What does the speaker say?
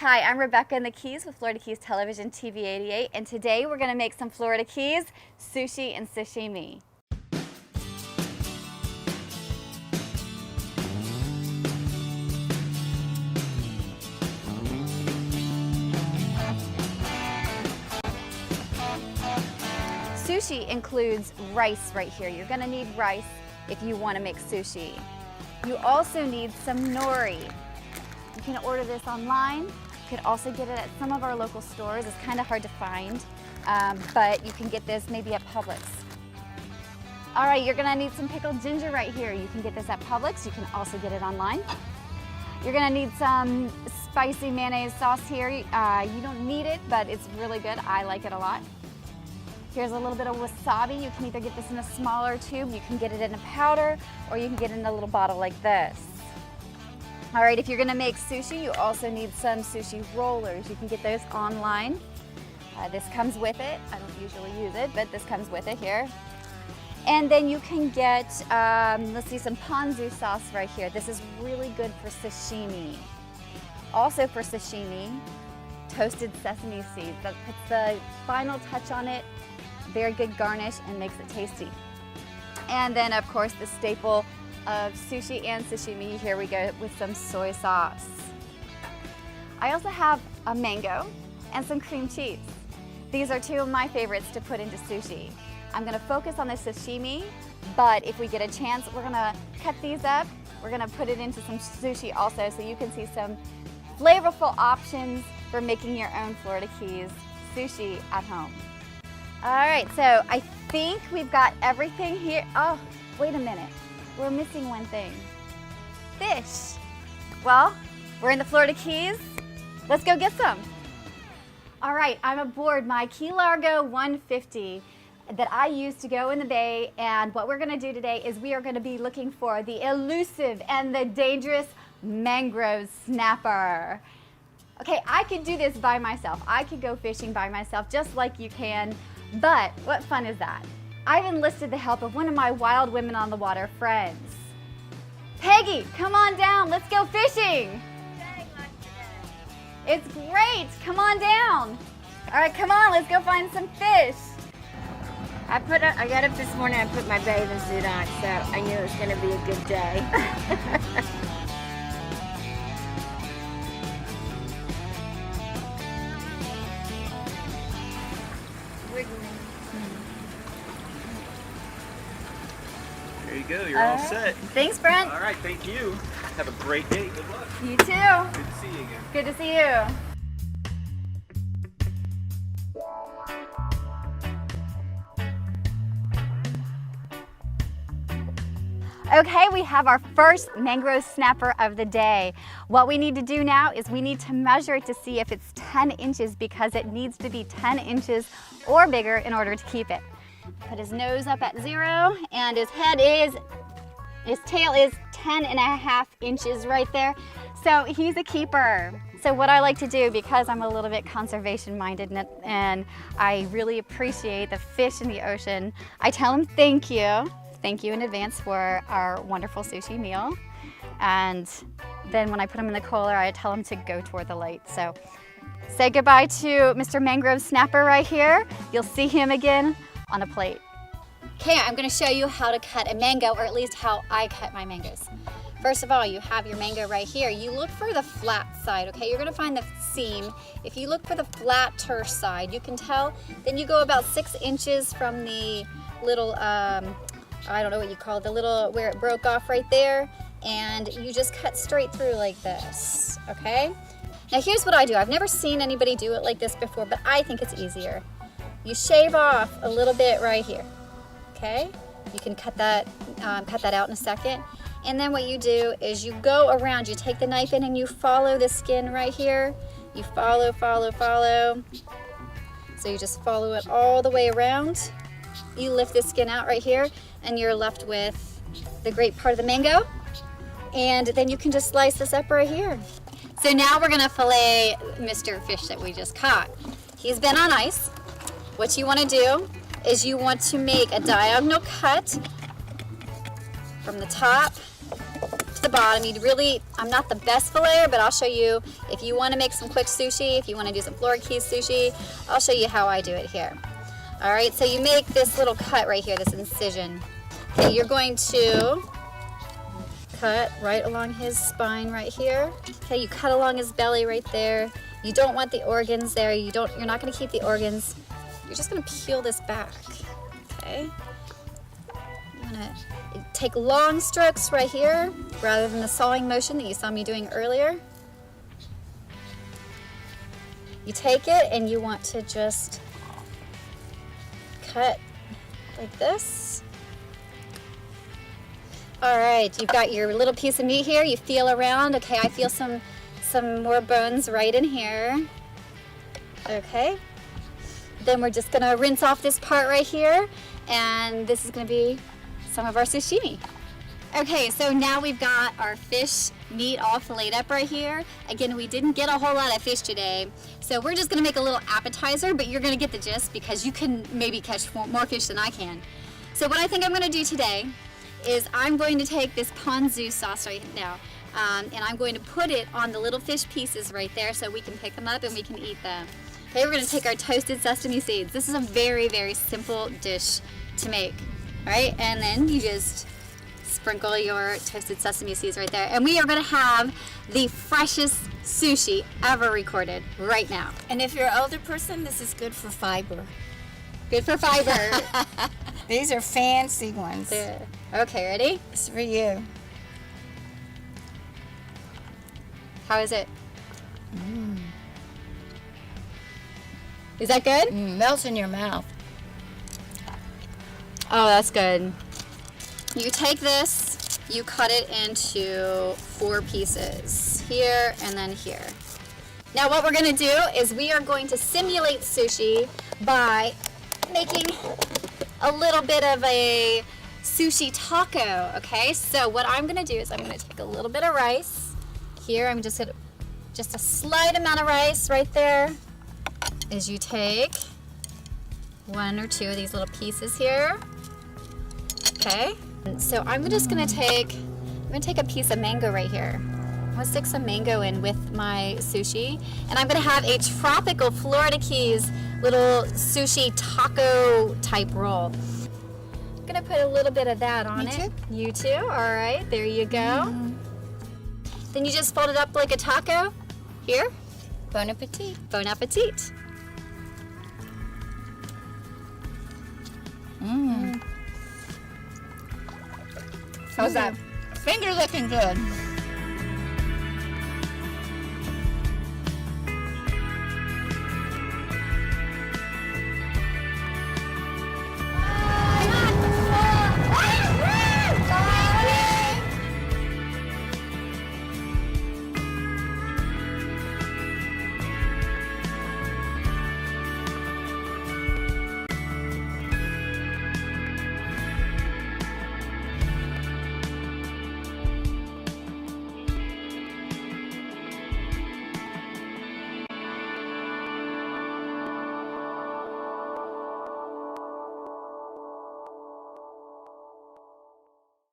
Hi, I'm Rebekah in the Keys with Florida Keys Television TV 88, and today we're going to make some Florida Keys sushi and sashimi. Sushi includes rice right here. You're going to need rice if you want to make sushi. You also need some nori. You can order this online. You can also get it at some of our local stores. It's kind of hard to find, but you can get this maybe at Publix. All right, you're gonna need some pickled ginger right here. You can get this at Publix. You can also get it online. You're gonna need some spicy mayonnaise sauce here. You don't need it, but it's really good. I like it a lot. Here's a little bit of wasabi. You can either get this in a smaller tube, you can get it in a powder, or you can get it in a little bottle like this. All right, if you're gonna make sushi, you also need some sushi rollers. You can get those online. This comes with it. I don't usually use it, but this comes with it here. And then you can get, let's see, some ponzu sauce right here. This is really good for sashimi. Also for sashimi, toasted sesame seeds. That puts the final touch on it. Very good garnish and makes it tasty. And then of course the staple of sushi and sashimi, here we go with some soy sauce. I also have a mango and some cream cheese. These are two of my favorites to put into sushi. I'm gonna focus on the sashimi, but if we get a chance, we're gonna cut these up. We're gonna put it into some sushi also, so you can see some flavorful options for making your own Florida Keys sushi at home. All right, so I think we've got everything here. Oh, wait a minute. We're missing one thing. Fish. Well, we're in the Florida Keys. Let's go get some. All right, I'm aboard my Key Largo 150 that I use to go in the bay, and what we're gonna do today is we are gonna be looking for the elusive and the dangerous mangrove snapper. Okay, I could do this by myself. I could go fishing by myself just like you can, but what fun is that? I've enlisted the help of one of my wild women on the water friends. Peggy, come on down, let's go fishing. It's great, come on down. All right, come on, let's go find some fish. I got up this morning, I put my bathing suit on, so I knew it was gonna be a good day. There you go, you're all set. Thanks, Brent. All right, thank you. Have a great day. Good luck. You too. Good to see you again. Good to see you. Okay, we have our first mangrove snapper of the day. What we need to do now is we need to measure it to see if it's 10 inches because it needs to be 10 inches or bigger in order to keep it. Put his nose up at 0 and his tail is 10.5 inches right there. So he's a keeper. So what I like to do, because I'm a little bit conservation minded and I really appreciate the fish in the ocean, I tell him thank you. Thank you in advance for our wonderful sushi meal. And then when I put him in the cooler, I tell him to go toward the light. So say goodbye to Mr. Mangrove Snapper right here. You'll see him again on a plate. Okay, I'm gonna show you how to cut a mango, or at least how I cut my mangoes. First of all, you have your mango right here. You look for the flat side, okay? You're gonna find the seam. If you look for the flatter side, you can tell. Then you go about 6 inches from the little, I don't know what you call it, the little, where it broke off right there, and you just cut straight through like this, okay? Now here's what I do. I've never seen anybody do it like this before, but I think it's easier. You shave off a little bit right here, okay? You can cut that out in a second. And then what you do is you go around, you take the knife in and you follow the skin right here. You follow. So you just follow it all the way around. You lift the skin out right here and you're left with the great part of the mango. And then you can just slice this up right here. So now we're gonna fillet Mr. Fish that we just caught. He's been on ice. What you wanna do is you want to make a diagonal cut from the top to the bottom. I'm not the best filleter, but I'll show you if you want to make some quick sushi, if you want to do some Florida-Keys sushi, I'll show you how I do it here. All right, so you make this little cut right here, this incision. Okay, you're going to cut right along his spine right here. Okay, you cut along his belly right there. You don't want the organs there. You're not going to keep the organs. You're just going to peel this back. Okay. You want to take long strokes right here rather than the sawing motion that you saw me doing earlier. You take it and you want to just cut like this. All right, you've got your little piece of meat here. You feel around. Okay, I feel some more bones right in here. Okay. Then we're just gonna rinse off this part right here, and this is gonna be some of our sashimi. Okay, so now we've got our fish meat all filleted up right here. Again, we didn't get a whole lot of fish today, so we're just gonna make a little appetizer, but you're gonna get the gist because you can maybe catch more fish than I can. So what I think I'm gonna do today is I'm going to take this ponzu sauce right now, and I'm going to put it on the little fish pieces right there so we can pick them up and we can eat them. Okay, we're going to take our toasted sesame seeds. This is a very, very simple dish to make. All right, and then you just sprinkle your toasted sesame seeds right there. And we are going to have the freshest sushi ever recorded right now. And if you're an older person, this is good for fiber. Good for fiber. These are fancy ones. There. Okay, ready? It's for you. How is it? Is that good? Melts in your mouth. Oh, that's good. You take this, you cut it into 4 pieces. Here and then here. Now what we're gonna do is we are going to simulate sushi by making a little bit of a sushi taco, okay? So what I'm gonna do is I'm gonna take a little bit of rice. Here I'm just gonna, just a slight amount of rice right there. Is you take 1 or 2 of these little pieces here. Okay, so I'm just gonna take a piece of mango right here. I'm gonna stick some mango in with my sushi, and I'm gonna have a tropical Florida Keys little sushi taco type roll. I'm gonna put a little bit of that on it. You too? All right, there you go. Then you just fold it up like a taco. Here. Bon appetit. Bon appetit. How's that? Finger looking good.